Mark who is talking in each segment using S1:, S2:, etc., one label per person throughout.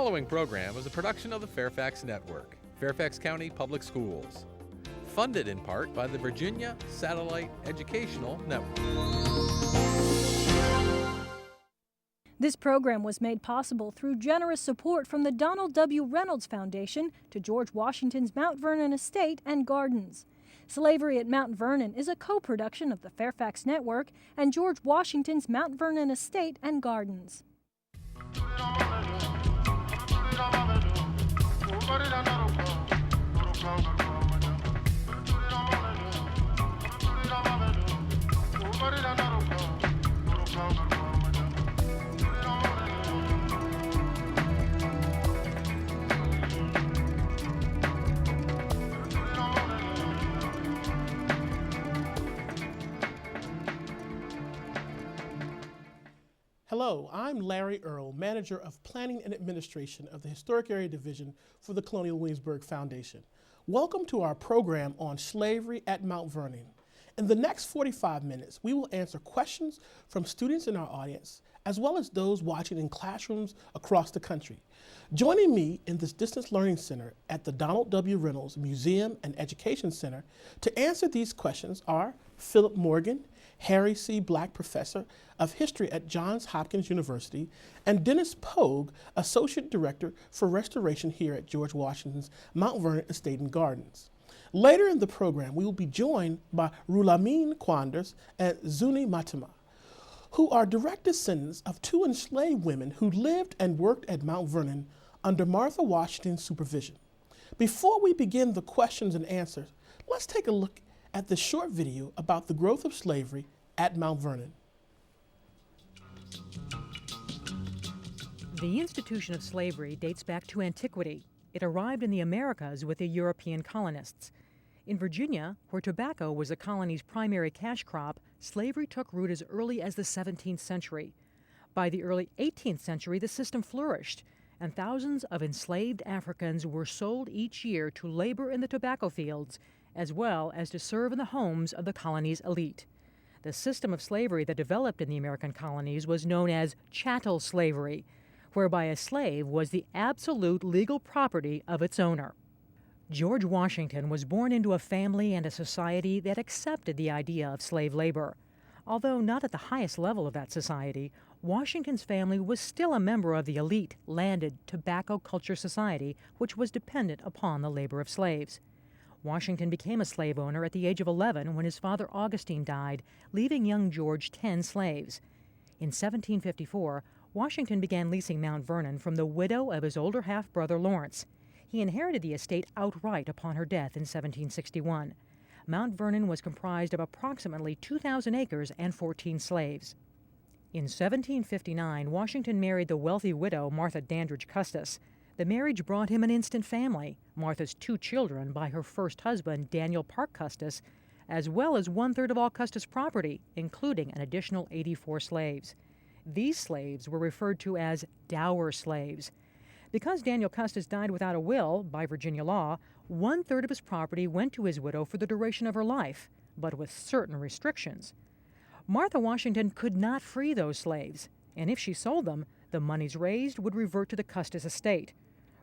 S1: following program is a production of the Fairfax Network, Fairfax County Public Schools, funded in part by the Virginia Satellite Educational Network.
S2: This program was made possible through generous support from the Donald W. Reynolds Foundation to George Washington's Mount Vernon Estate and Gardens. Slavery at Mount Vernon is a co-production of the Fairfax Network and George Washington's Mount Vernon Estate and Gardens.
S3: Hello, I'm Larry Earl, Manager of Planning and Administration of the Historic Area Division for the Colonial Williamsburg Foundation. Welcome to our program on slavery at Mount Vernon. In the next 45 minutes, we will answer questions from students in our audience, as well as those watching in classrooms across the country. Joining me in this Distance Learning Center at the Donald W. Reynolds Museum and Education Center to answer these questions are Philip Morgan, Harry C. Black Professor of History at Johns Hopkins University, and Dennis Pogue, Associate Director for Restoration here at George Washington's Mount Vernon Estate and Gardens. Later in the program, we will be joined by Rulamine Quanders and Zuni Matima, who are direct descendants of two enslaved women who lived and worked at Mount Vernon under Martha Washington's supervision. Before we begin the questions and answers, let's take a look at this short video about the growth of slavery at Mount Vernon.
S4: The institution of slavery dates back to antiquity. It arrived in the Americas with the European colonists. In Virginia, where tobacco was the colony's primary cash crop, slavery took root as early as the 17th century. By the early 18th century, the system flourished, and thousands of enslaved Africans were sold each year to labor in the tobacco fields, as well as to serve in the homes of the colony's elite. The system of slavery that developed in the American colonies was known as chattel slavery, whereby a slave was the absolute legal property of its owner. George Washington was born into a family and a society that accepted the idea of slave labor. Although not at the highest level of that society, Washington's family was still a member of the elite landed tobacco culture society, which was dependent upon the labor of slaves. Washington became a slave owner at the age of 11 when his father Augustine died, leaving young George 10 slaves. In 1754, Washington began leasing Mount Vernon from the widow of his older half-brother Lawrence. He inherited the estate outright upon her death in 1761. Mount Vernon was comprised of approximately 2,000 acres and 14 slaves. In 1759, Washington married the wealthy widow Martha Dandridge Custis. The marriage brought him an instant family, Martha's 2 children by her first husband, Daniel Parke Custis, as well as 1/3 of all Custis property, including an additional 84 slaves. These slaves were referred to as dower slaves. Because Daniel Custis died without a will by Virginia law, 1/3 of his property went to his widow for the duration of her life, but with certain restrictions. Martha Washington could not free those slaves, and if she sold them, the monies raised would revert to the Custis estate.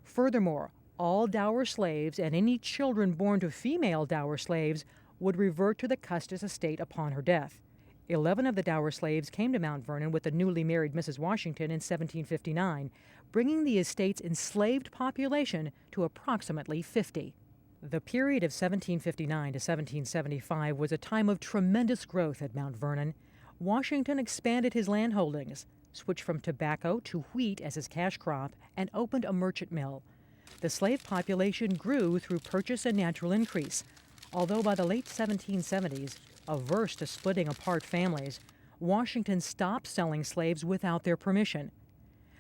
S4: Furthermore, all dower slaves and any children born to female dower slaves would revert to the Custis estate upon her death. 11 of the dower slaves came to Mount Vernon with the newly married Mrs. Washington in 1759, bringing the estate's enslaved population to approximately 50. The period of 1759 to 1775 was a time of tremendous growth at Mount Vernon. Washington expanded his land holdings, switched from tobacco to wheat as his cash crop, and opened a merchant mill. The slave population grew through purchase and natural increase, although by the late 1770s, averse to splitting apart families, Washington stopped selling slaves without their permission.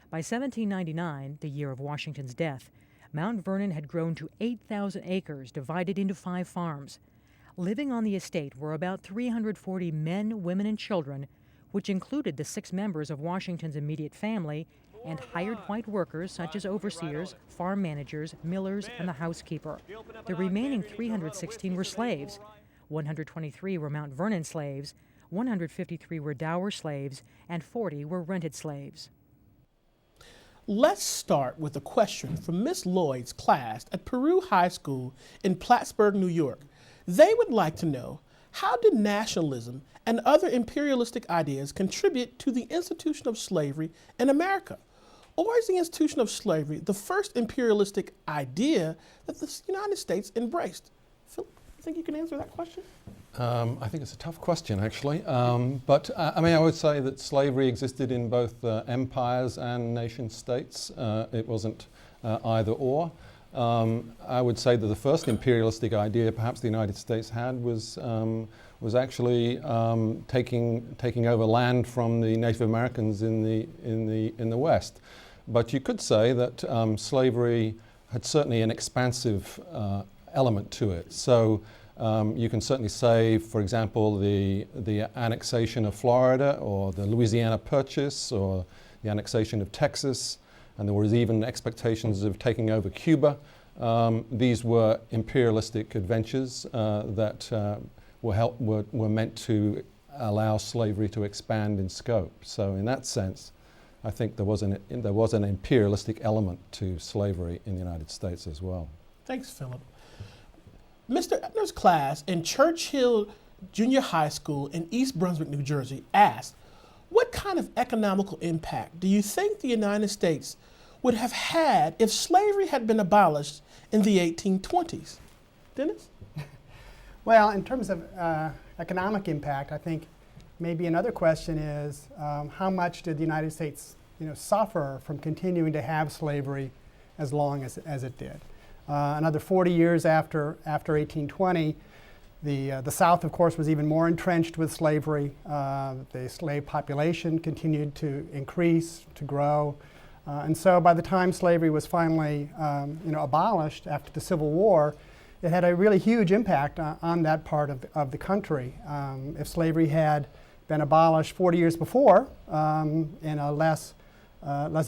S4: By 1799, the year of Washington's death, Mount Vernon had grown to 8,000 acres divided into 5 farms. Living on the estate were about 340 men, women, and children, which included the 6 members of Washington's immediate family and hired white workers such as overseers, farm managers, millers, and the housekeeper. The remaining 316 were slaves. 123 were Mount Vernon slaves, 153 were dower slaves, and 40 were rented slaves.
S3: Let's start with a question from Miss Lloyd's class at Peru High School in Plattsburgh, New York. They would like to know, how did nationalism and other imperialistic ideas contribute to the institution of slavery in America? Or is the institution of slavery the first imperialistic idea that the United States embraced? Philip, you think you can answer that question?
S5: I think it's a tough question, actually. But I would say that slavery existed in both empires and nation states. It wasn't either or. I would say that the first imperialistic idea perhaps the United States had was actually taking over land from the Native Americans in the West. But you could say that slavery had certainly an expansive element to it. So you can certainly say, for example, the annexation of Florida, or the Louisiana Purchase, or the annexation of Texas, and there was even expectations of taking over Cuba. These were imperialistic adventures that were meant to allow slavery to expand in scope. So in that sense, I think there was an imperialistic element to slavery in the United States as well.
S3: Thanks, Philip. Mr. Ebner's class in Churchill Junior High School in East Brunswick, New Jersey asked, what kind of economical impact do you think the United States would have had if slavery had been abolished in the 1820s? Dennis?
S6: Well, in terms of economic impact, I think maybe another question is how much did the United States suffer from continuing to have slavery as long as it did? Another 40 years after 1820, the South, of course, was even more entrenched with slavery. The slave population continued to increase, to grow. And so by the time slavery was finally abolished after the Civil War, it had a really huge impact on that part of the country. If slavery had been abolished 40 years before in a less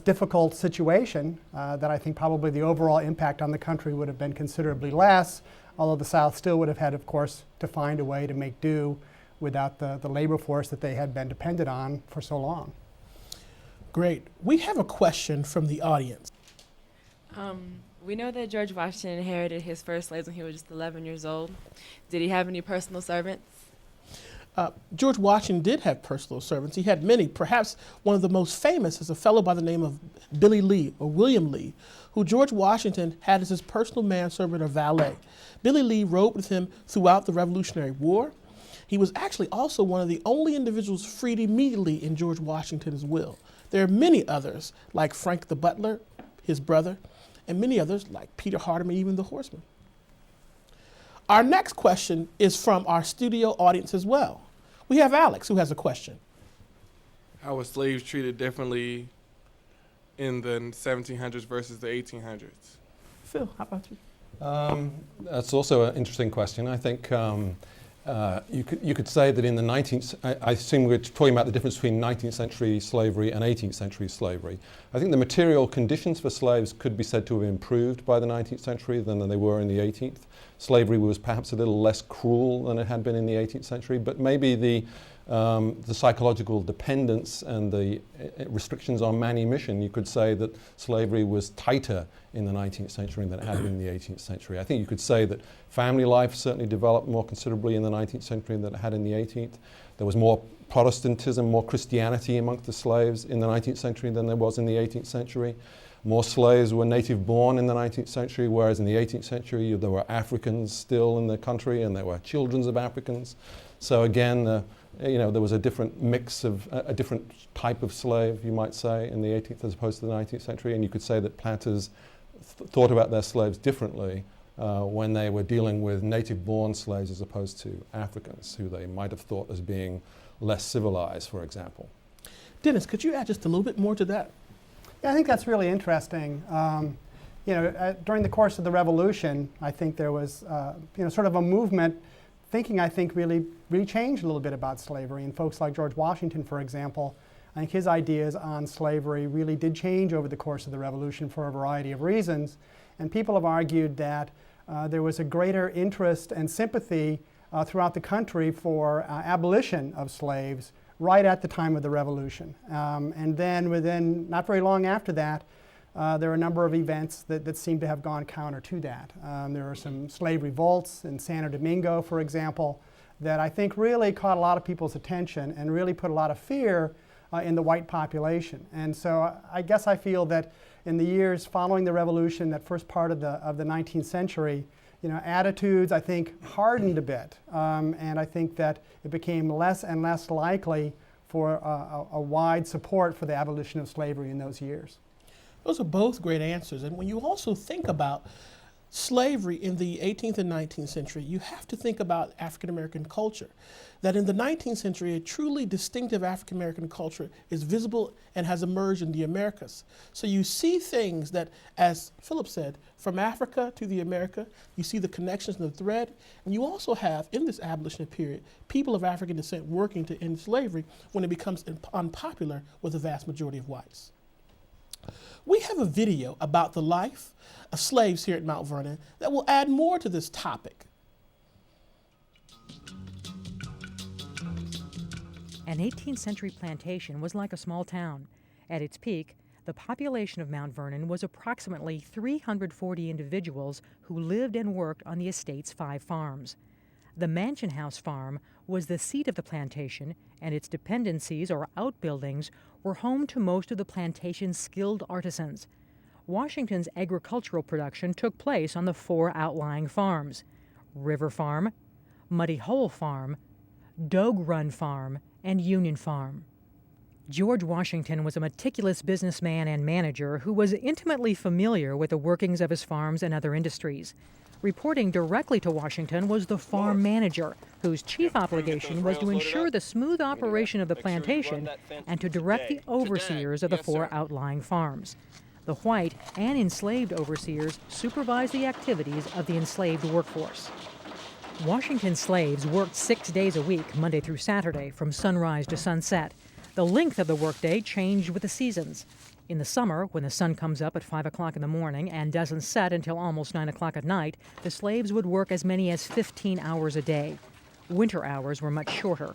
S6: difficult situation, that I think probably the overall impact on the country would have been considerably less, although the South still would have had, of course, to find a way to make do without the labor force that they had been dependent on for so long.
S3: Great. We have a question from the audience.
S7: We know that George Washington inherited his first slaves when he was just 11 years old. Did he have any personal servants?
S3: George Washington did have personal servants. He had many. Perhaps one of the most famous is a fellow by the name of Billy Lee, or William Lee, who George Washington had as his personal manservant or valet. Billy Lee rode with him throughout the Revolutionary War. He was actually also one of the only individuals freed immediately in George Washington's will. There are many others, like Frank the Butler, his brother, and many others like Peter Hardeman, even the horseman. Our next question is from our studio audience as well. We have Alex, who has a question.
S8: How were slaves treated differently in the 1700s versus the 1800s?
S3: Phil, how about you?
S5: That's also an interesting question. I think you could say that in the 19th, I assume we're talking about the difference between 19th century slavery and 18th century slavery. I think the material conditions for slaves could be said to have improved by the 19th century than they were in the 18th. Slavery was perhaps a little less cruel than it had been in the 18th century, but maybe the psychological dependence and the restrictions on manumission, you could say that slavery was tighter in the 19th century than it had been in the 18th century. I think you could say that family life certainly developed more considerably in the 19th century than it had in the 18th. There was more Protestantism, more Christianity amongst the slaves in the 19th century than there was in the 18th century. More slaves were native born in the 19th century, whereas in the 18th century there were Africans still in the country and there were children of Africans. So again, there was a different mix of a different type of slave, you might say, in the 18th as opposed to the 19th century. And you could say that planters thought about their slaves differently when they were dealing with native-born slaves as opposed to Africans, who they might have thought as being less civilized, for example.
S3: Dennis, could you add just a little bit more to that?
S6: Yeah, I think that's really interesting. During the course of the Revolution, I think there was sort of a movement thinking, I think, really changed a little bit about slavery. And folks like George Washington, for example, I think his ideas on slavery really did change over the course of the Revolution for a variety of reasons. And people have argued that there was a greater interest and sympathy throughout the country for abolition of slaves right at the time of the Revolution. And then within not very long after that, there are a number of events that seem to have gone counter to that. There are some slave revolts in Santo Domingo, for example, that I think really caught a lot of people's attention and really put a lot of fear in the white population. And so I guess I feel that in the years following the revolution, that first part of the 19th century, attitudes, I think, hardened a bit. And I think that it became less and less likely for a wide support for the abolition of slavery in those years.
S3: Those are both great answers. And when you also think about slavery in the 18th and 19th century, you have to think about African American culture. That in the 19th century, a truly distinctive African American culture is visible and has emerged in the Americas. So you see things that, as Philip said, from Africa to the America, you see the connections and the thread. And you also have, in this abolitionist period, people of African descent working to end slavery when it becomes unpopular with the vast majority of whites. We have a video about the life of slaves here at Mount Vernon that will add more to this topic.
S4: An 18th century plantation was like a small town. At its peak, the population of Mount Vernon was approximately 340 individuals who lived and worked on the estate's 5 farms. The Mansion House Farm was the seat of the plantation, and its dependencies or outbuildings were home to most of the plantation's skilled artisans. Washington's agricultural production took place on the 4 outlying farms: River Farm, Muddy Hole Farm, Dogue Run Farm, and Union Farm. George Washington was a meticulous businessman and manager who was intimately familiar with the workings of his farms and other industries. Reporting directly to Washington was the farm manager, whose chief obligation was to ensure the smooth operation of the plantation and to direct the overseers of the 4 outlying farms. The white and enslaved overseers supervised the activities of the enslaved workforce. Washington slaves worked 6 days a week, Monday through Saturday, from sunrise to sunset. The length of the workday changed with the seasons. In the summer, when the sun comes up at 5 o'clock in the morning and doesn't set until almost 9 o'clock at night, the slaves would work as many as 15 hours a day. Winter hours were much shorter.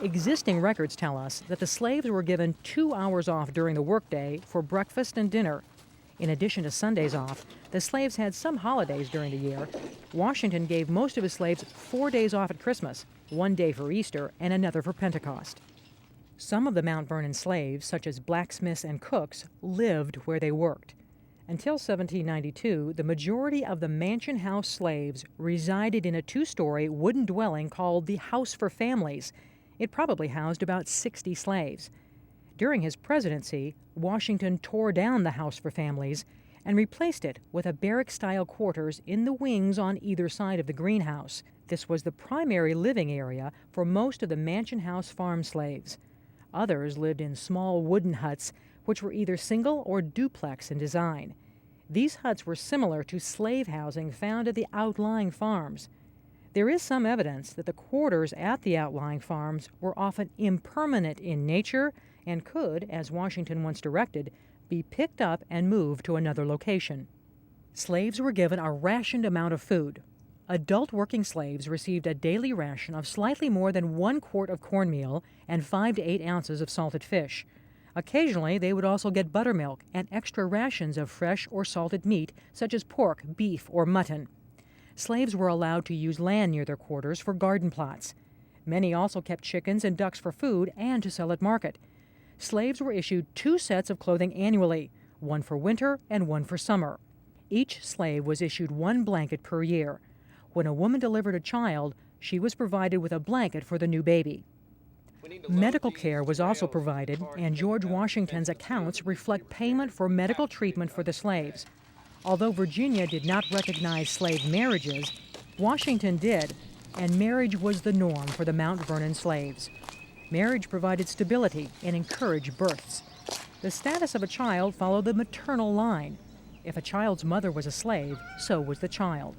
S4: Existing records tell us that the slaves were given 2 hours off during the workday for breakfast and dinner. In addition to Sundays off, the slaves had some holidays during the year. Washington gave most of his slaves 4 days off at Christmas, 1 day for Easter, and another for Pentecost. Some of the Mount Vernon slaves, such as blacksmiths and cooks, lived where they worked. Until 1792, the majority of the Mansion House slaves resided in a 2-story wooden dwelling called the House for Families. It probably housed about 60 slaves. During his presidency, Washington tore down the House for Families and replaced it with a barrack-style quarters in the wings on either side of the greenhouse. This was the primary living area for most of the Mansion House farm slaves. Others lived in small wooden huts, which were either single or duplex in design. These huts were similar to slave housing found at the outlying farms. There is some evidence that the quarters at the outlying farms were often impermanent in nature and could, as Washington once directed, be picked up and moved to another location. Slaves were given a rationed amount of food. Adult working slaves received a daily ration of slightly more than 1 quart of cornmeal and 5 to 8 ounces of salted fish. Occasionally, they would also get buttermilk and extra rations of fresh or salted meat, such as pork, beef, or mutton. Slaves were allowed to use land near their quarters for garden plots. Many also kept chickens and ducks for food and to sell at market. Slaves were issued 2 sets of clothing annually, 1 for winter and 1 for summer. Each slave was issued 1 blanket per year. When a woman delivered a child, she was provided with a blanket for the new baby. Medical care was also provided, and George Washington's accounts reflect payment for medical treatment for the slaves. Although Virginia did not recognize slave marriages, Washington did, and marriage was the norm for the Mount Vernon slaves. Marriage provided stability and encouraged births. The status of a child followed the maternal line. If a child's mother was a slave, so was the child.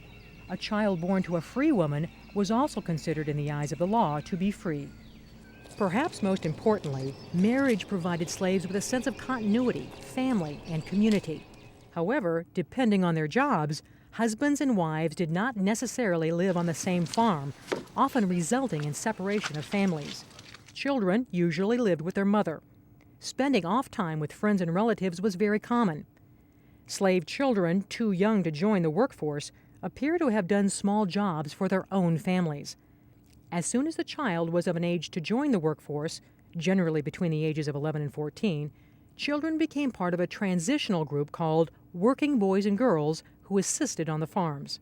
S4: A child born to a free woman was also considered in the eyes of the law to be free. Perhaps most importantly, marriage provided slaves with a sense of continuity, family, and community. However, depending on their jobs, husbands and wives did not necessarily live on the same farm, often resulting in separation of families. Children usually lived with their mother. Spending off time with friends and relatives was very common. Slave children, too young to join the workforce, appear to have done small jobs for their own families. As soon as the child was of an age to join the workforce, generally between the ages of 11 and 14, children became part of a transitional group called working boys and girls who assisted on the farms.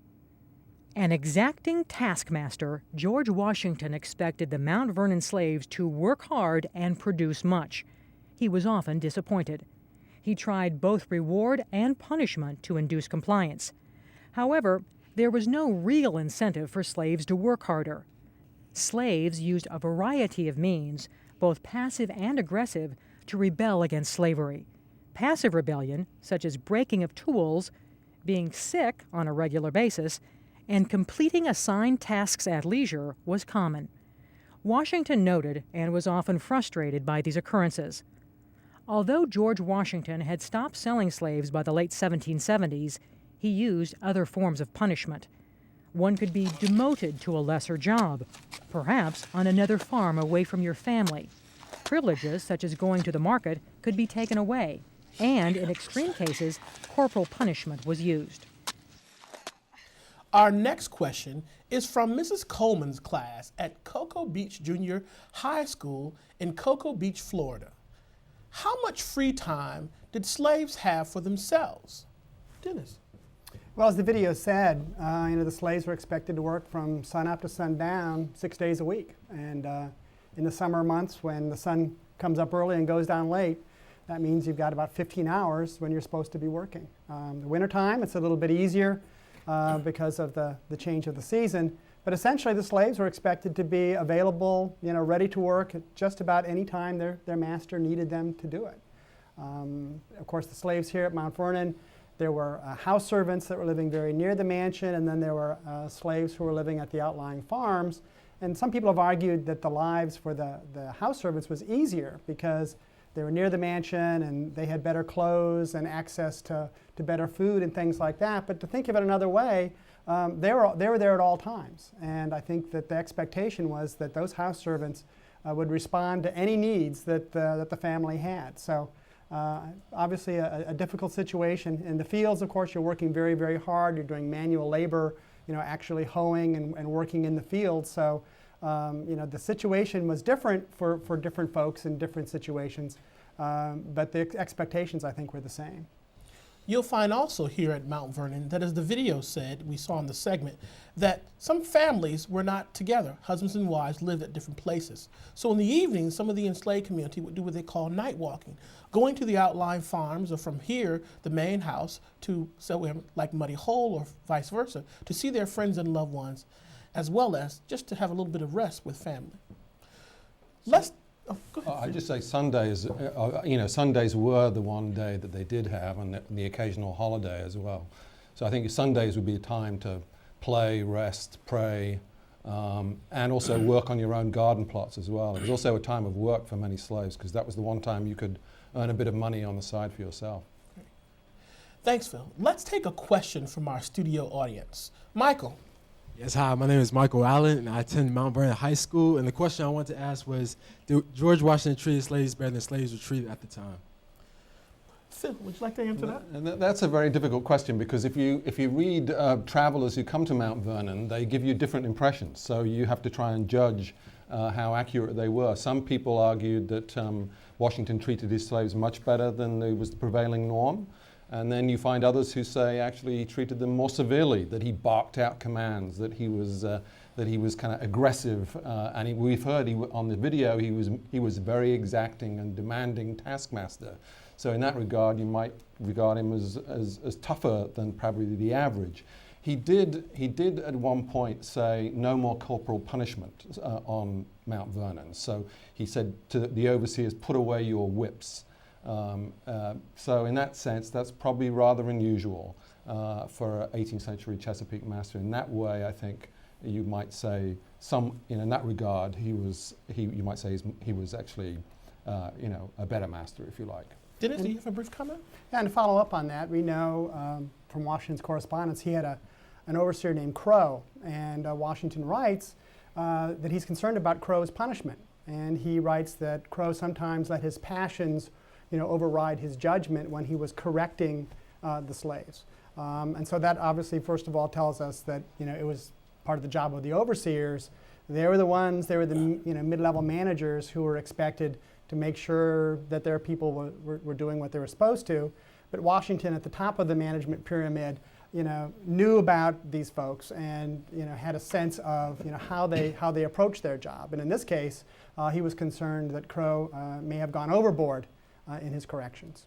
S4: An exacting taskmaster, George Washington expected the Mount Vernon slaves to work hard and produce much. He was often disappointed. He tried both reward and punishment to induce compliance. However, there was no real incentive for slaves to work harder. Slaves used a variety of means, both passive and aggressive, to rebel against slavery. Passive rebellion, such as breaking of tools, being sick on a regular basis, and completing assigned tasks at leisure, was common. Washington noted and was often frustrated by these occurrences. Although George Washington had stopped selling slaves by the late 1770s, he used other forms of punishment. One could be demoted to a lesser job, perhaps on another farm away from your family. Privileges, such as going to the market, could be taken away, and in extreme cases, corporal punishment was used.
S3: Our next question is from Mrs. Coleman's class at Cocoa Beach Junior High School in Cocoa Beach, Florida. How much free time did slaves have for themselves? Dennis.
S6: Well, as the video said, the slaves were expected to work from sunup to sundown 6 days a week. And in the summer months, when the sun comes up early and goes down late, that means you've got about 15 hours when you're supposed to be working. The wintertime, it's a little bit easier because of the change of the season. But essentially, the slaves were expected to be available, ready to work at just about any time their master needed them to do it. Of course, the slaves here at Mount Vernon, there were house servants that were living very near the mansion, and then there were slaves who were living at the outlying farms. And some people have argued that the lives for the house servants was easier because they were near the mansion and they had better clothes and access to better food and things like that. But to think of it another way, they were there at all times. And I think that the expectation was that those house servants would respond to any needs that the family had. So obviously a difficult situation. In the fields, of course, you're working very, very hard. You're doing manual labor, actually hoeing and working in the fields. So the situation was different for different folks in different situations, but the expectations, I think, were the same.
S3: You'll find also here at Mount Vernon that, as the video said, we saw in the segment, that some families were not together. Husbands and wives lived at different places. So in the evening, some of the enslaved community would do what they call night walking, going to the outlying farms or from here, the main house, to somewhere like Muddy Hole or vice versa, to see their friends and loved ones, as well as just to have a little bit of rest with family. Go ahead.
S5: I'd just say Sundays, Sundays were the one day that they did have, and the occasional holiday as well. So I think Sundays would be a time to play, rest, pray, and also work on your own garden plots as well. It was also a time of work for many slaves because that was the one time you could earn a bit of money on the side for yourself.
S3: Thanks, Phil. Let's take a question from our studio audience. Michael.
S9: Yes, hi, my name is Michael Allen, and I attend Mount Vernon High School. And the question I wanted to ask was, did George Washington treat slaves better than slaves were treated at the time?
S3: Phil, would you like to answer that?
S5: And that's a very difficult question because if you read travelers who come to Mount Vernon, they give you different impressions. So you have to try and judge how accurate they were. Some people argued that Washington treated his slaves much better than was the prevailing norm. And then you find others who say actually he treated them more severely, that he barked out commands, that he was kind of aggressive. And we've heard on the video he was very exacting and demanding taskmaster. So in that regard, you might regard him as tougher than probably the average. He did at one point say no more corporal punishment on Mount Vernon. So he said to the overseers, put away your whips. So in that sense, that's probably rather unusual for an 18th century Chesapeake master. In that way, I think you might say in that regard, you might say he was actually a better master, if you like.
S3: Dennis, do you have a brief comment?
S6: Yeah, and to follow up on that, we know from Washington's correspondence he had an overseer named Crow, and Washington writes that he's concerned about Crow's punishment, and he writes that Crow sometimes let his passions override his judgment when he was correcting the slaves. And so that obviously, first of all, tells us that it was part of the job of the overseers. They were the mid-level managers who were expected to make sure that their people were doing what they were supposed to. But Washington, at the top of the management pyramid, knew about these folks and had a sense of how they approached their job. And in this case, he was concerned that Crow may have gone overboard in his corrections.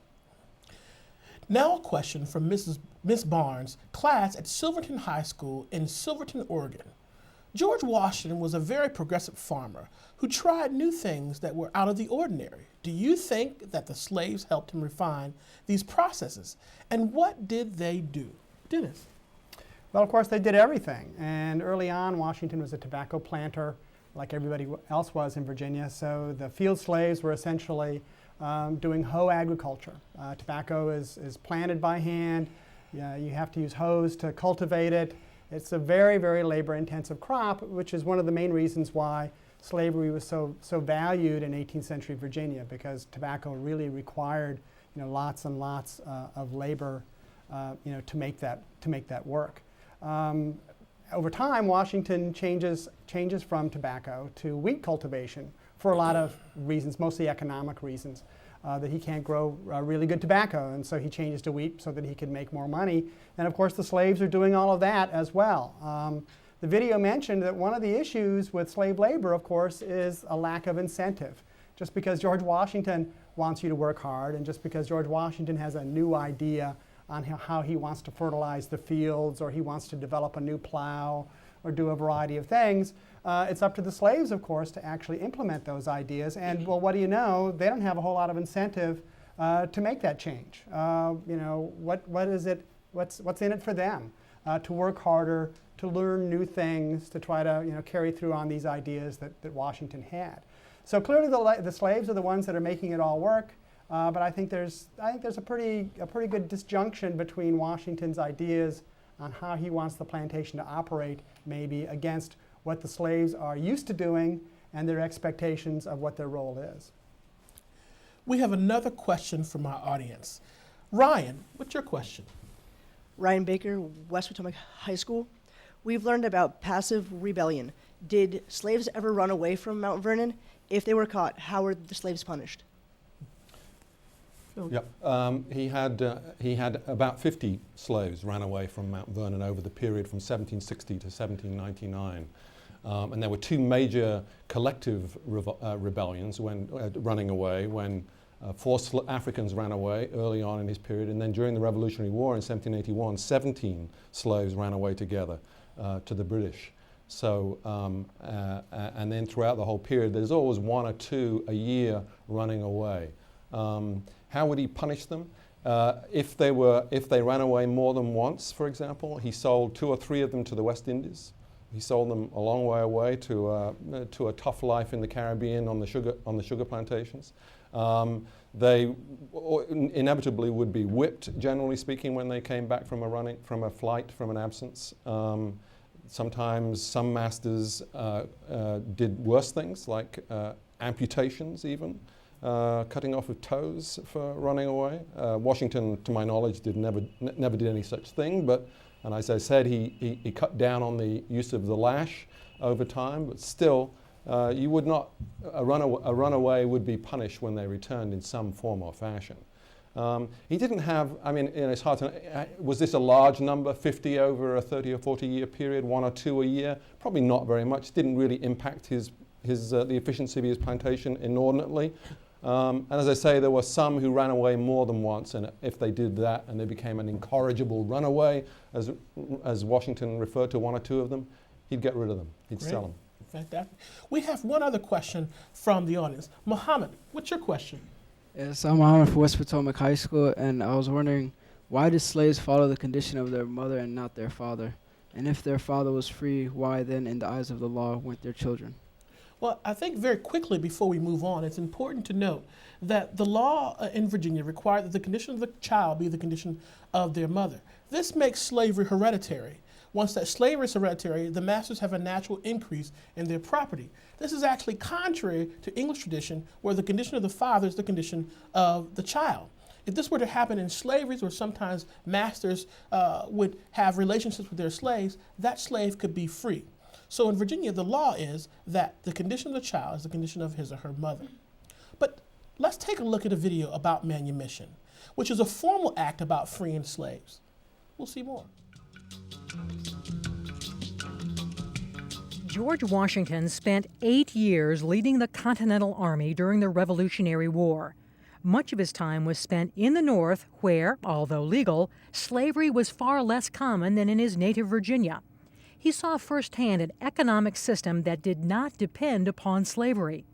S3: Now a question from Miss Barnes, class at Silverton High School in Silverton, Oregon. George Washington was a very progressive farmer who tried new things that were out of the ordinary. Do you think that the slaves helped him refine these processes? And what did they do? Dennis.
S6: Well, of course, they did everything. And early on, Washington was a tobacco planter, like everybody else was in Virginia. So the field slaves were essentially doing hoe agriculture. Tobacco is planted by hand. You have to use hoes to cultivate it. It's a very, very labor-intensive crop, which is one of the main reasons why slavery was so valued in 18th century Virginia, because tobacco really required lots and lots of labor to make that work. Over time, Washington changes from tobacco to wheat cultivation for a lot of reasons, mostly economic reasons. That he can't grow really good tobacco, and so he changes to wheat so that he can make more money. And of course, the slaves are doing all of that as well. The video mentioned that one of the issues with slave labor, of course, is a lack of incentive. Just because George Washington wants you to work hard, and just because George Washington has a new idea on how he wants to fertilize the fields, or he wants to develop a new plow, or do a variety of things, it's up to the slaves, of course, to actually implement those ideas. And well, what do you know? They don't have a whole lot of incentive to make that change. What is it? What's in it for them? To work harder, to learn new things, to try to carry through on these ideas that Washington had. So clearly, the slaves are the ones that are making it all work. But I think there's a pretty good disjunction between Washington's ideas on how he wants the plantation to operate, maybe, against what the slaves are used to doing and their expectations of what their role is.
S3: We have another question from our audience. Ryan, what's your question?
S10: Ryan Baker, West Potomac High School. We've learned about passive rebellion. Did slaves ever run away from Mount Vernon? If they were caught, how were the slaves punished?
S5: Yep. He had about 50 slaves ran away from Mount Vernon over the period from 1760 to 1799. And there were two major collective rebellions when running away, when 4 Africans ran away early on in his period, and then during the Revolutionary War in 1781, 17 slaves ran away together to the British. So, and then throughout the whole period, there's always 1 or 2 a year running away. How would he punish them? If they ran away more than once, for example, he sold 2 or 3 of them to the West Indies. He sold them a long way away to a tough life in the Caribbean on the sugar plantations. They inevitably would be whipped, generally speaking, when they came back from a flight, from an absence. Sometimes some masters did worse things, like amputations even. Cutting off of toes for running away. Washington, to my knowledge, never did any such thing, and as I said, he cut down on the use of the lash over time, but still, you would not, a runaway would be punished when they returned in some form or fashion. He didn't have, it's hard to, was this a large number, 50 over a 30 or 40 year period, 1 or 2 a year? Probably not very much. Didn't really impact the efficiency of his plantation inordinately. And as I say, there were some who ran away more than once, and if they did that and they became an incorrigible runaway, as Washington referred to 1 or 2 of them, he'd get rid of them. He'd sell them.
S3: Fantastic. We have one other question from the audience. Muhammad, what's your question?
S11: Yes, I'm Muhammad from West Potomac High School, and I was wondering, why did slaves follow the condition of their mother and not their father? And if their father was free, why then, in the eyes of the law, weren't their children?
S3: Well, I think very quickly before we move on, it's important to note that the law in Virginia required that the condition of the child be the condition of their mother. This makes slavery hereditary. Once that slavery is hereditary, the masters have a natural increase in their property. This is actually contrary to English tradition, where the condition of the father is the condition of the child. If this were to happen in slaveries, where sometimes masters would have relationships with their slaves, that slave could be free. So in Virginia, the law is that the condition of the child is the condition of his or her mother. But let's take a look at a video about manumission, which is a formal act about freeing slaves. We'll see more.
S4: George Washington spent 8 years leading the Continental Army during the Revolutionary War. Much of his time was spent in the North, where, although legal, slavery was far less common than in his native Virginia. He saw firsthand an economic system that did not depend upon slavery.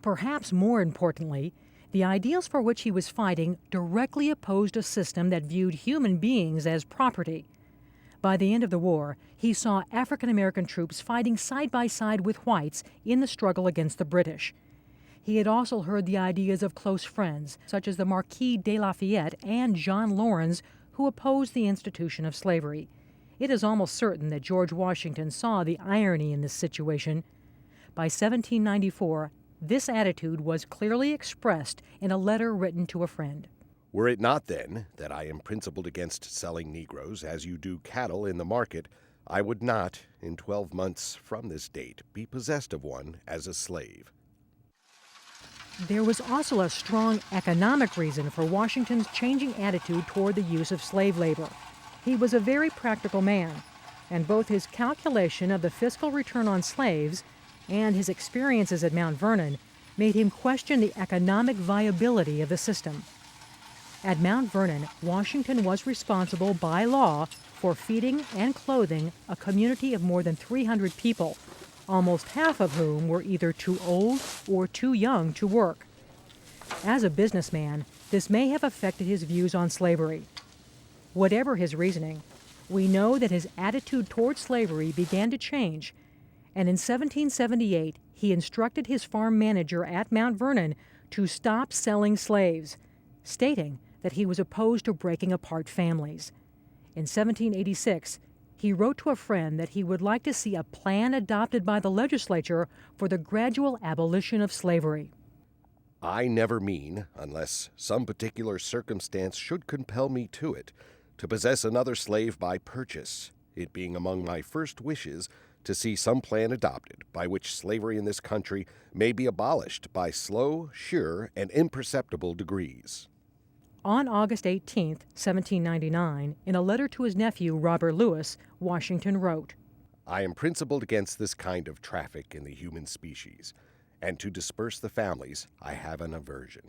S4: Perhaps more importantly, the ideals for which he was fighting directly opposed a system that viewed human beings as property. By the end of the war, he saw African American troops fighting side by side with whites in the struggle against the British. He had also heard the ideas of close friends, such as the Marquis de Lafayette and John Laurens, who opposed the institution of slavery. It is almost certain that George Washington saw the irony in this situation. By 1794, this attitude was clearly expressed in a letter written to a friend.
S12: Were it not, then, that I am principled against selling Negroes as you do cattle in the market, I would not, in 12 months from this date, be possessed of one as a slave.
S4: There was also a strong economic reason for Washington's changing attitude toward the use of slave labor. He was a very practical man, and both his calculation of the fiscal return on slaves and his experiences at Mount Vernon made him question the economic viability of the system. At Mount Vernon, Washington was responsible by law for feeding and clothing a community of more than 300 people, almost half of whom were either too old or too young to work. As a businessman, this may have affected his views on slavery. Whatever his reasoning, we know that his attitude toward slavery began to change, and in 1778 he instructed his farm manager at Mount Vernon to stop selling slaves, stating that he was opposed to breaking apart families. In 1786, he wrote to a friend that he would like to see a plan adopted by the legislature for the gradual abolition of slavery.
S12: I never mean, unless some particular circumstance should compel me to it, to possess another slave by purchase, it being among my first wishes to see some plan adopted by which slavery in this country may be abolished by slow, sure, and imperceptible degrees.
S4: On August 18, 1799, in a letter to his nephew, Robert Lewis, Washington wrote,
S12: I am principled against this kind of traffic in the human species, and to disperse the families I have an aversion.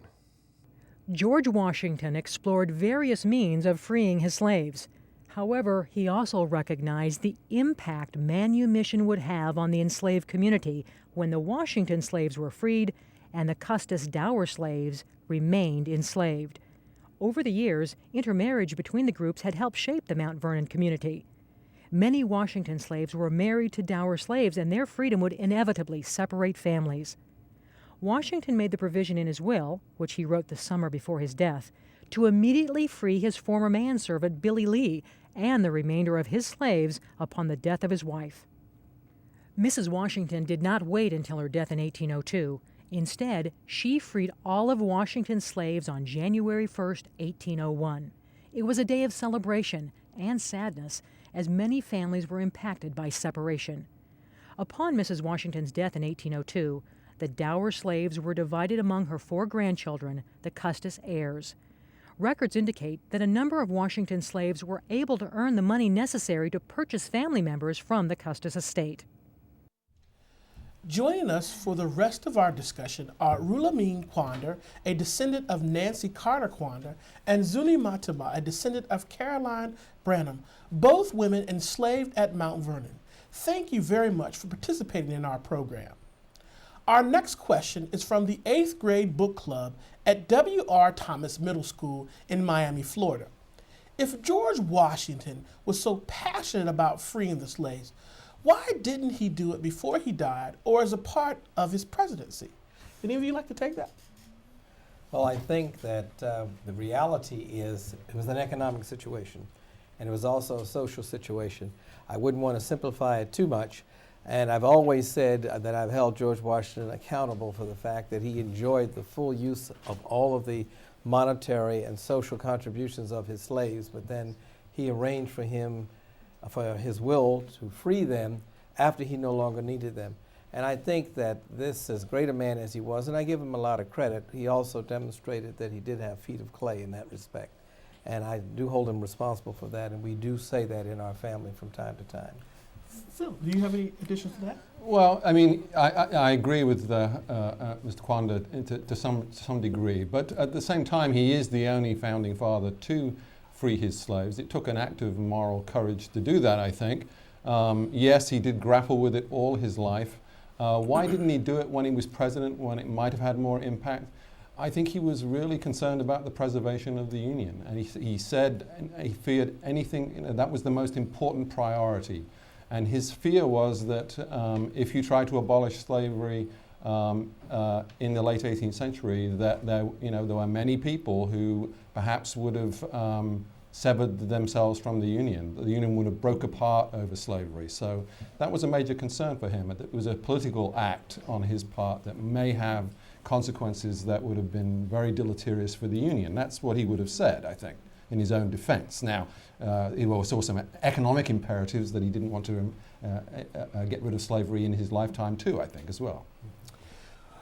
S4: George Washington explored various means of freeing his slaves. However, he also recognized the impact manumission would have on the enslaved community when the Washington slaves were freed and the Custis dower slaves remained enslaved. Over the years, intermarriage between the groups had helped shape the Mount Vernon community. Many Washington slaves were married to dower slaves, and their freedom would inevitably separate families. Washington made the provision in his will, which he wrote the summer before his death, to immediately free his former manservant Billy Lee and the remainder of his slaves upon the death of his wife. Mrs. Washington did not wait until her death in 1802. Instead, she freed all of Washington's slaves on January 1, 1801. It was a day of celebration and sadness, as many families were impacted by separation. Upon Mrs. Washington's death in 1802, the dower slaves were divided among her 4 grandchildren, the Custis heirs. Records indicate that a number of Washington slaves were able to earn the money necessary to purchase family members from the Custis estate.
S3: Joining us for the rest of our discussion are Rulamine Quander, a descendant of Nancy Carter Quander, and Zuni Mataba, a descendant of Caroline Branham, both women enslaved at Mount Vernon. Thank you very much for participating in our program. Our next question is from the 8th grade book club at W.R. Thomas Middle School in Miami, Florida. If George Washington was so passionate about freeing the slaves, why didn't he do it before he died or as a part of his presidency? Any of you like to take that?
S13: Well, I think that the reality is it was an economic situation, and it was also a social situation. I wouldn't want to simplify it too much, and I've always said that I've held George Washington accountable for the fact that he enjoyed the full use of all of the monetary and social contributions of his slaves, but then he arranged for his will to free them after he no longer needed them. And I think that this, as great a man as he was, and I give him a lot of credit, he also demonstrated that he did have feet of clay in that respect. And I do hold him responsible for that, and we do say that in our family from time to time.
S3: Phil, do you have any additions to that?
S5: Well, I mean, I agree with Mr. Kwanda to some degree, but at the same time, he is the only founding father to free his slaves. It took an act of moral courage to do that, I think. Yes, he did grapple with it all his life. Why didn't he do it when he was president, when it might have had more impact? I think he was really concerned about the preservation of the Union. And he said he feared anything, that was the most important priority. And his fear was that if you try to abolish slavery in the late 18th century, that there were many people who perhaps would have severed themselves from the Union. The Union would have broke apart over slavery. So that was a major concern for him. It was a political act on his part that may have consequences that would have been very deleterious for the Union. That's what he would have said, I think, in his own defense. Now, he saw some economic imperatives that he didn't want to get rid of slavery in his lifetime too, I think, as well.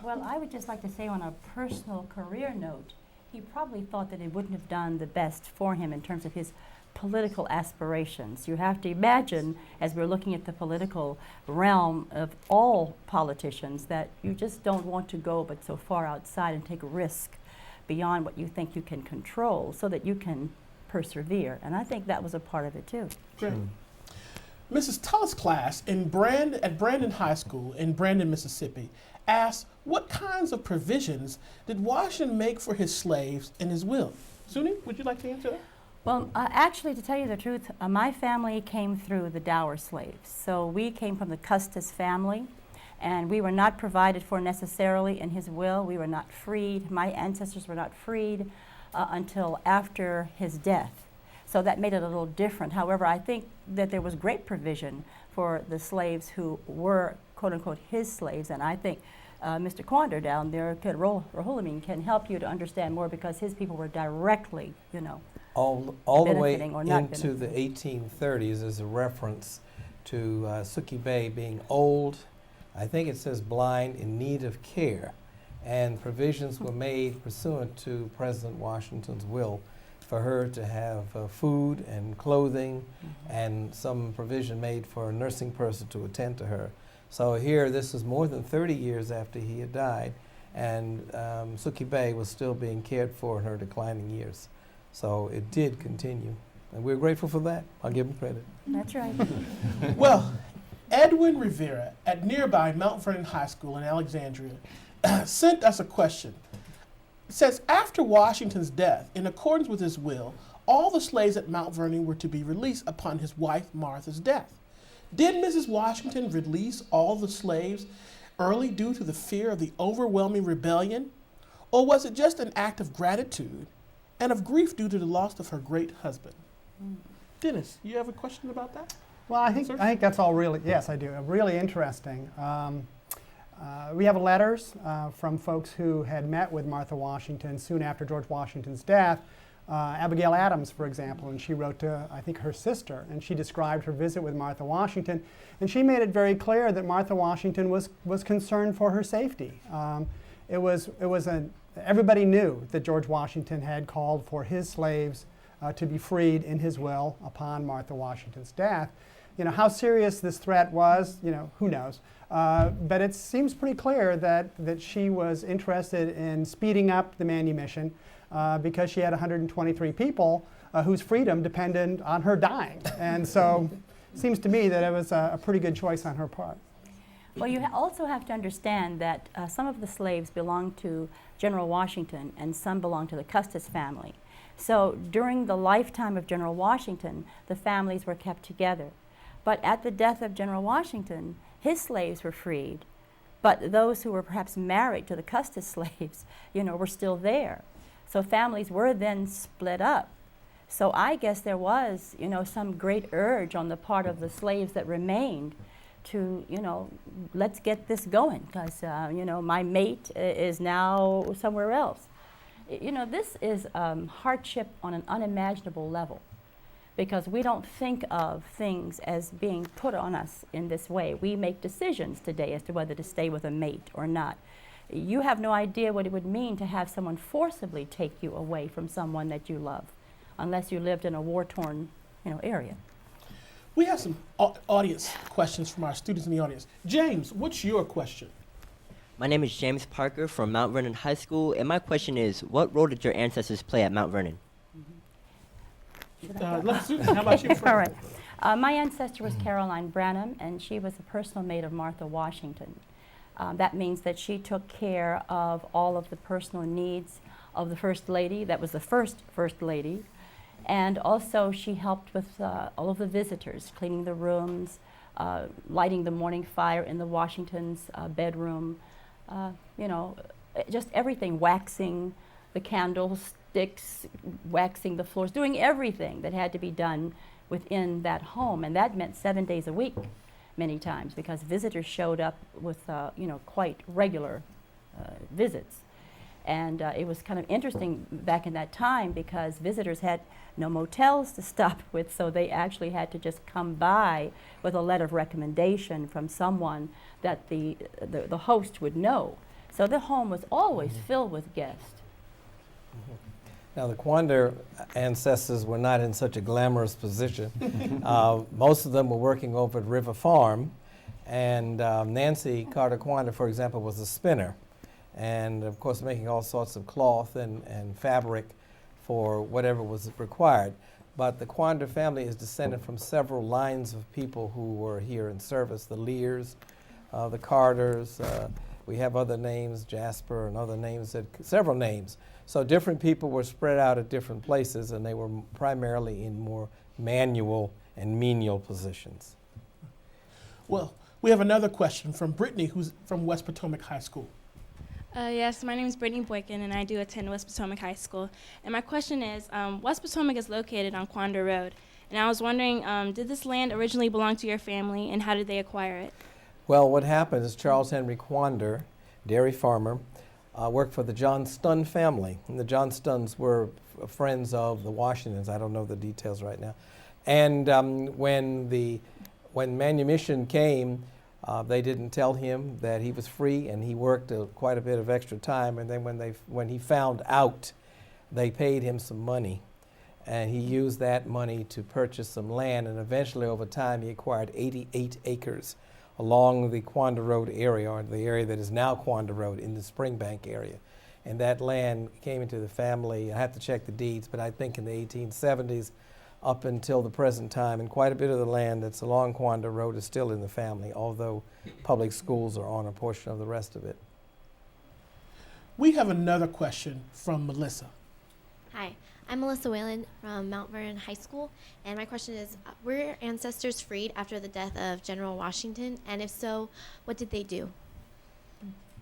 S14: Well, I would just like to say on a personal career note, he probably thought that it wouldn't have done the best for him in terms of his political aspirations. You have to imagine, as we're looking at the political realm of all politicians, that you just don't want to go but so far outside and take a risk beyond what you think you can control so that you can persevere. And I think that was a part of it too.
S3: Great. Mrs. Tullis' class at Brandon High School in Brandon, Mississippi asked, what kinds of provisions did Washington make for his slaves in his will? Suni, would you like to answer that?
S14: Well, actually, to tell you the truth, my family came through the dower slaves. So we came from the Custis family, and we were not provided for necessarily in his will. We were not freed. My ancestors were not freed until after his death. So that made it a little different. However, I think that there was great provision for the slaves who were, quote unquote, his slaves, and I think Mr. Kwanda down there, Rahulamin, can help you to understand more because his people were directly,
S13: all the way
S14: into
S13: the 1830s is a reference to Suki Bey being old. I think it says blind, in need of care, and provisions were made pursuant to President Washington's will for her to have food and clothing, and some provision made for a nursing person to attend to her. So here, this is more than 30 years after he had died, and Suki Bey was still being cared for in her declining years. So it did continue, and we're grateful for that. I'll give him credit.
S14: That's right.
S3: Well, Edwin Rivera at nearby Mount Vernon High School in Alexandria sent us a question. It says, after Washington's death, in accordance with his will, all the slaves at Mount Vernon were to be released upon his wife Martha's death. Did Mrs. Washington release all the slaves early due to the fear of the overwhelming rebellion? Or was it just an act of gratitude and of grief due to the loss of her great husband? Dennis, you have a question about that?
S6: Well, I think that's all really, yes, I do, really interesting. We have letters from folks who had met with Martha Washington soon after George Washington's death. Abigail Adams, for example, and she wrote to, I think, her sister, and she described her visit with Martha Washington, and she made it very clear that Martha Washington was concerned for her safety. Everybody knew that George Washington had called for his slaves to be freed in his will upon Martha Washington's death. How serious this threat was, who knows. But it seems pretty clear that she was interested in speeding up the manumission because she had 123 people whose freedom depended on her dying. And so it seems to me that it was a pretty good choice on her part.
S14: Well, you also have to understand that some of the slaves belonged to General Washington and some belonged to the Custis family. So during the lifetime of General Washington, the families were kept together. But at the death of General Washington, his slaves were freed, but those who were perhaps married to the Custis slaves, were still there. So families were then split up. So I guess there was, some great urge on the part of the slaves that remained to, let's get this going, because, my mate is now somewhere else. You know, this is hardship on an unimaginable level, because we don't think of things as being put on us in this way. We make decisions today as to whether to stay with a mate or not. You have no idea what it would mean to have someone forcibly take you away from someone that you love, unless you lived in a war-torn, area.
S3: We have some audience questions from our students in the audience. James, what's your question?
S15: My name is James Parker from Mount Vernon High School, and my question is, what role did your ancestors play at Mount Vernon?
S3: Susan, how about you?
S14: All right. My ancestor was Caroline Branham, and she was a personal maid of Martha Washington. That means that she took care of all of the personal needs of the First Lady. That was the first Lady. And also she helped with all of the visitors, cleaning the rooms, lighting the morning fire in the Washington's bedroom, just everything, waxing the candlesticks, waxing the floors, doing everything that had to be done within that home. And that meant 7 days a week many times, because visitors showed up with quite regular visits. And it was kind of interesting back in that time, because visitors had no motels to stop with, so they actually had to just come by with a letter of recommendation from someone that the host would know. So the home was always filled with guests.
S13: Now, the Quander ancestors were not in such a glamorous position. Most of them were working over at River Farm, and Nancy Carter Quander, for example, was a spinner, and of course making all sorts of cloth and fabric for whatever was required. But the Quander family is descended from several lines of people who were here in service: the Lears, the Carters. We have other names, Jasper and other names, several names. So different people were spread out at different places, and they were primarily in more manual and menial positions.
S3: Well, we have another question from Brittany, who's from West Potomac High School.
S16: Yes, my name is Brittany Boykin, and I do attend West Potomac High School. And my question is, West Potomac is located on Quander Road, and I was wondering, did this land originally belong to your family, and how did they acquire it?
S13: Well, what happened is Charles Henry Quander, dairy farmer, worked for the John Stun family. And the John Stuns were friends of the Washingtons. I don't know the details right now. And when manumission came, they didn't tell him that he was free, and he worked quite a bit of extra time. And then when he found out, they paid him some money. And he used that money to purchase some land. And eventually, over time, he acquired 88 acres along the Quander Road area, or the area that is now Quander Road, in the Springbank area. And that land came into the family, I have to check the deeds, but I think in the 1870s up until the present time, and quite a bit of the land that's along Quander Road is still in the family, although public schools are on a portion of the rest of it.
S3: We have another question from Melissa.
S17: Hi, I'm Melissa Whalen from Mount Vernon High School, and my question is, were your ancestors freed after the death of General Washington, and if so, what did they do?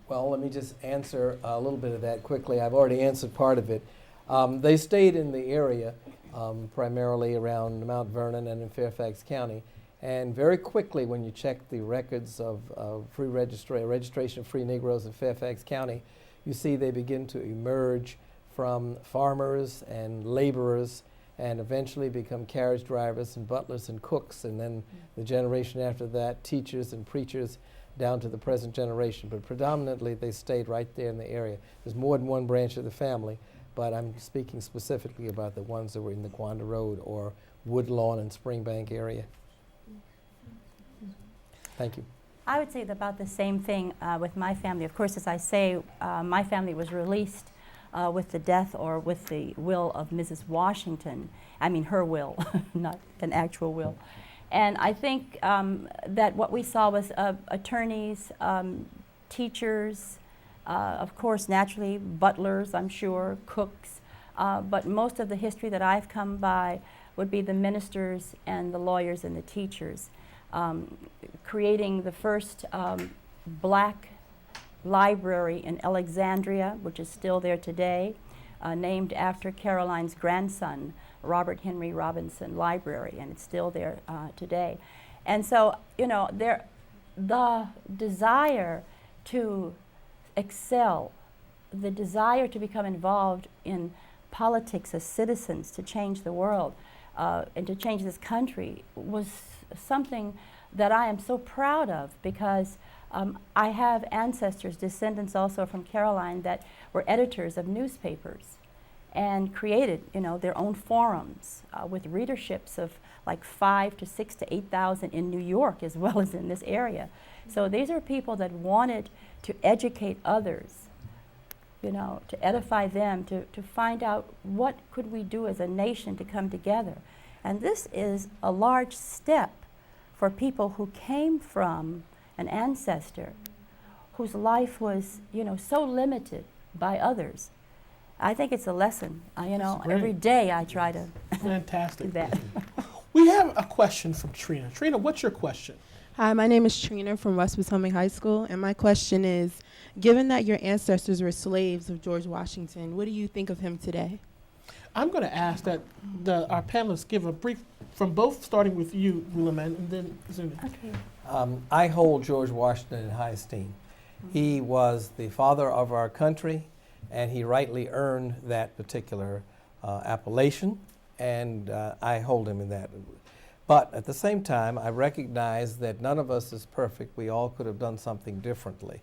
S13: Well, let me just answer a little bit of that quickly. I've already answered part of it. They stayed in the area, primarily around Mount Vernon and in Fairfax County, and very quickly, when you check the records of registration of free Negroes in Fairfax County, you see they begin to emerge from farmers and laborers, and eventually become carriage drivers and butlers and cooks, and then the generation after that, teachers and preachers, down to the present generation. But predominantly, they stayed right there in the area. There's more than one branch of the family, but I'm speaking specifically about the ones that were in the Quander Road or Woodlawn and Springbank area. Thank you.
S14: I would say about the same thing with my family. Of course, as I say, my family was released with the death or with the will of Mrs. Washington. I mean, her will, not an actual will. And I think that what we saw was attorneys, teachers, of course, naturally, butlers, I'm sure, cooks. But most of the history that I've come by would be the ministers and the lawyers and the teachers. Creating the first black library in Alexandria, which is still there today, named after Caroline's grandson, Robert Henry Robinson Library, and it's still there today. And so, you know, the desire to excel the desire to become involved in politics as citizens to change the world and to change this country was something that I am so proud of, because I have ancestors, descendants also from Caroline, that were editors of newspapers and created, their own forums with readerships of like 5,000 to 6,000 to 8,000 in New York as well as in this area. So these are people that wanted to educate others, to edify them, to find out what could we do as a nation to come together. And this is a large step for people who came from an ancestor whose life was, so limited by others. I think it's a lesson. Every day I try to
S3: Fantastic.
S14: do that.
S3: We have a question from Trina. Trina, what's your question?
S18: Hi, my name is Trina from West Potomac High School, and my question is, given that your ancestors were slaves of George Washington, what do you think of him today?
S3: I'm going to ask that our panelists give a brief, from both, starting with you, Ruleman, and then Zuni.
S14: Okay.
S13: I hold George Washington in high esteem. He was the father of our country, and he rightly earned that particular appellation, and I hold him in that. But at the same time, I recognize that none of us is perfect. We all could have done something differently.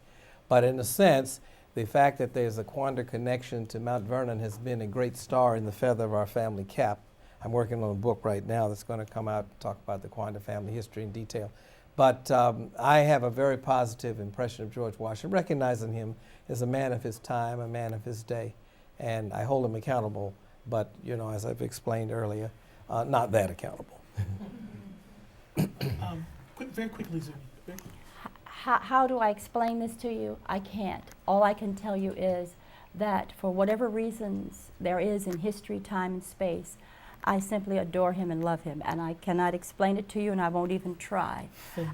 S13: But in a sense, the fact that there's a Quander connection to Mount Vernon has been a great star in the feather of our family cap. I'm working on a book right now that's going to come out and talk about the Quander family history in detail. But I have a very positive impression of George Washington, recognizing him as a man of his time, a man of his day. And I hold him accountable, but, as I've explained earlier, not that accountable.
S3: Very quickly, Zuni.
S14: How do I explain this to you? I can't. All I can tell you is that for whatever reasons there is in history, time, and space, I simply adore him and love him. And I cannot explain it to you, and I won't even try.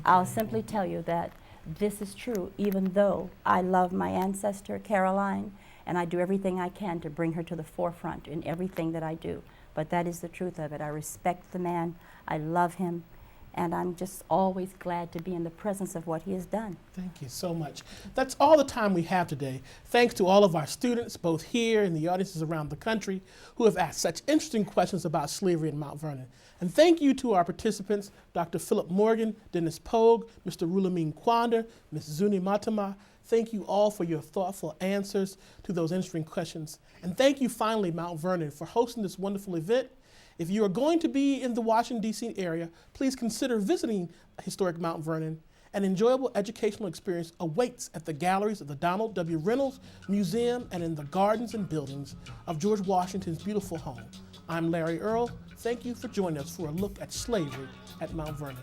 S14: I'll simply tell you that this is true, even though I love my ancestor, Caroline, and I do everything I can to bring her to the forefront in everything that I do. But that is the truth of it. I respect the man. I love him. And I'm just always glad to be in the presence of what he has done.
S3: Thank you so much. That's all the time we have today. Thanks to all of our students, both here and the audiences around the country, who have asked such interesting questions about slavery in Mount Vernon. And thank you to our participants, Dr. Philip Morgan, Dennis Pogue, Mr. Rulemin Quander, Ms. Zuni Matama. Thank you all for your thoughtful answers to those interesting questions. And thank you finally, Mount Vernon, for hosting this wonderful event. If you are going to be in the Washington, D.C. area, please consider visiting historic Mount Vernon. An enjoyable educational experience awaits at the galleries of the Donald W. Reynolds Museum and in the gardens and buildings of George Washington's beautiful home. I'm Larry Earl. Thank you for joining us for a look at slavery at Mount Vernon.